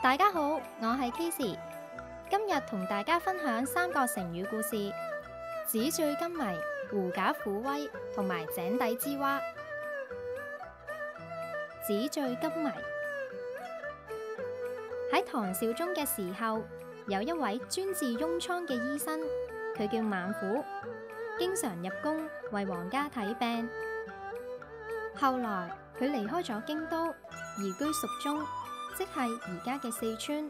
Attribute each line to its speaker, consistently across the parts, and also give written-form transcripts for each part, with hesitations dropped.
Speaker 1: 大家好，我係 Casey，今日同大家分享3個成語故事：紙醉金迷、狐假虎威同埋井底之蛙。紙醉金迷。喺唐紹宗嘅時候，有一位專治痈瘡嘅醫生，佢叫孟虎，經常入宮為皇家睇病。後來佢離開咗京都，移居蜀中，即係而家嘅四川。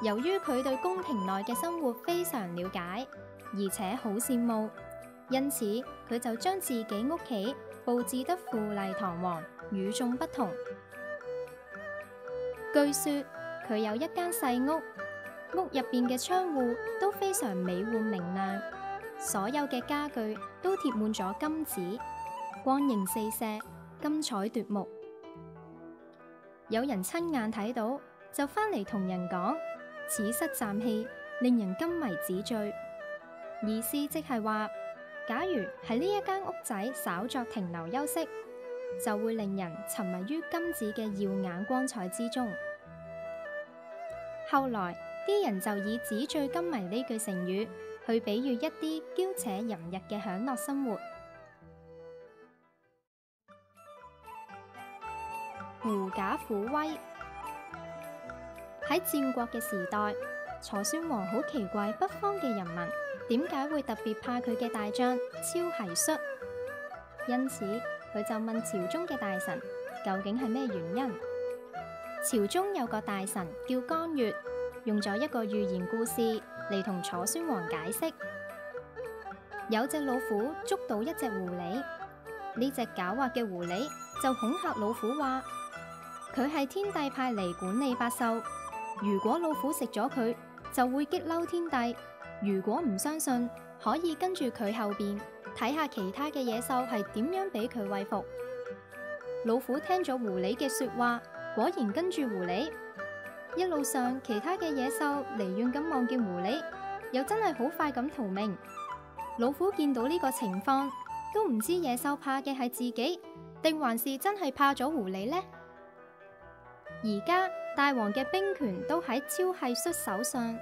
Speaker 1: 由於佢對宮廷內嘅生活非常了解，而且好羨慕，因此佢就將自己屋企佈置得富麗堂皇、與眾不同。據說佢有一間細屋，屋入邊嘅窗戶都非常美觀明亮，所有嘅家具都貼滿咗金紙，光形四射，金彩奪目。有人親眼睇到，就返嚟同人講：此室暫氣，令人金迷紙醉。意思即係話，假如喺呢一間屋仔稍作停留休息，就會令人沉迷於金子嘅耀眼光彩之中。後來啲人就以紙醉金迷呢句成語去比喻一啲嬌且淫逸嘅享樂生活。狐假虎威。喺戰國嘅時代，楚宣王好奇怪北方嘅人民點解會特別怕佢嘅大將超奚戌，因此佢就問朝中嘅大臣究竟係咩原因。朝中有個大臣叫江越，用咗一個寓言故事嚟同楚宣王解釋。有隻老虎捉到一隻狐狸，呢隻狡猾嘅狐狸就恐嚇老虎話，佢係天帝派嚟管理百獸，如果老虎食咗佢，就會激嬲天帝。如果唔相信，可以跟住佢後邊睇下其他嘅野獸係點樣俾佢餵服。老虎聽咗狐狸嘅說話，果然跟住狐狸。一路上，其他嘅野獸離遠咁望見狐狸，又真係好快咁逃命。老虎見到呢個情況，都唔知野獸怕嘅係自己，定還是真係怕咗狐狸呢？而家大王嘅兵權都喺超奚戌手上，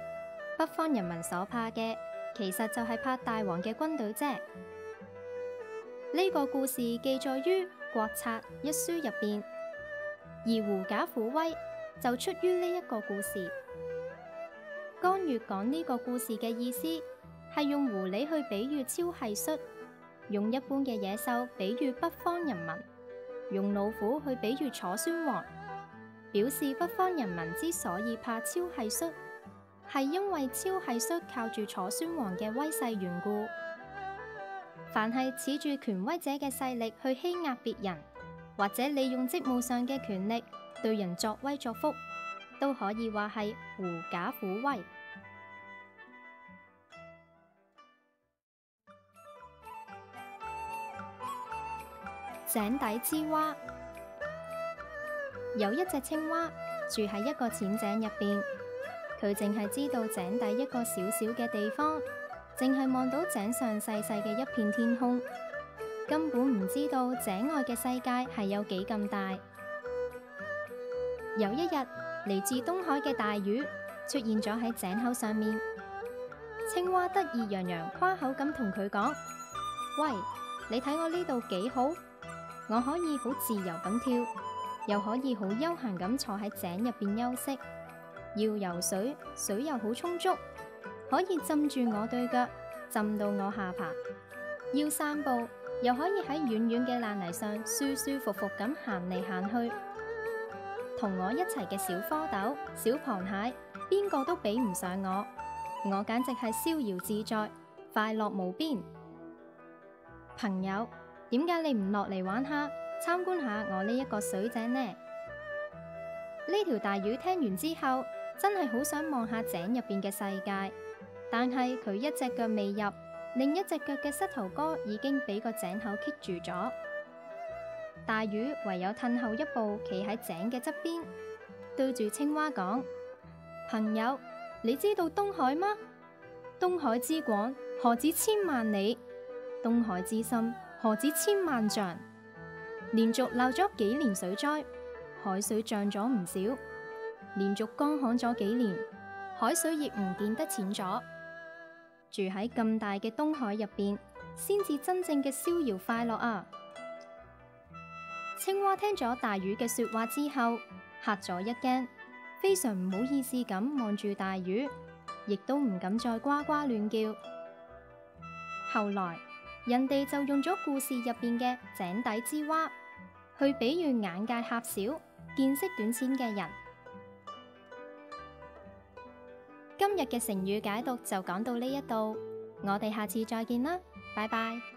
Speaker 1: 北方人民所怕嘅，其實就係怕大王嘅軍隊啫。呢個故事記載於《國策》一書入邊，而狐假虎威就出於呢一個故事。江越講呢個故事嘅意思係用狐狸去比喻超奚戌，用一般嘅野獸比喻北方人民，用老虎去比喻楚宣王，表示北方人民之所以怕超奚戌，係因為超奚戌靠住楚宣王嘅威勢緣故。凡係恃住權威者嘅勢力去欺壓別人，或者利用職務上嘅權力對人作威作福，都可以話係狐假虎威。井底之蛙。有一隻青蛙住喺一個淺井入邊，佢淨係知道井底一個小小嘅地方，淨係望到井上細細嘅一片天空，根本唔知道井外嘅世界係有幾咁大。有一日，嚟自東海嘅大魚出現咗喺井口上面，青蛙得意洋洋誇口咁同佢講：喂，你睇我呢度幾好，我可以好自由咁跳，又可以好悠閒咁坐喺井入邊休息。要游水，水又好充足，可以浸住我對腳，浸到我下巴。要散步，又可以喺遠遠嘅爛泥上舒舒服服咁行嚟行去。同我一齊嘅小蝌蚪、小螃蟹，邊個都比唔上我。我簡直係逍遙自在，快樂無邊。朋友，點解你唔落嚟玩下，參觀下我呢一個水井呢？呢條大魚聽完之後，真係好想望下井入邊嘅世界，但係佢一隻腳未入，另一隻腳嘅膝頭哥已經俾個井口棘住咗。大魚唯有褪後一步，企喺井嘅側邊，對住青蛙講：朋友，你知道東海嗎？東海之廣，何止千萬里；東海之深，何止千萬丈。連續鬧咗幾年水災，海水漲咗唔少。連續乾旱咗幾年，海水亦唔見得淺咗。住喺咁大嘅東海入邊，先至真正嘅逍遙快樂啊！青蛙聽咗大魚嘅說話之後，嚇咗一驚，非常唔好意思咁望住大魚，亦都唔敢再呱呱亂叫。後來，人哋就用咗故事入邊嘅井底之蛙去比喻眼界狹小、見識短淺嘅人。今日嘅成語解讀就講到呢一度，我哋下次再見啦，拜拜。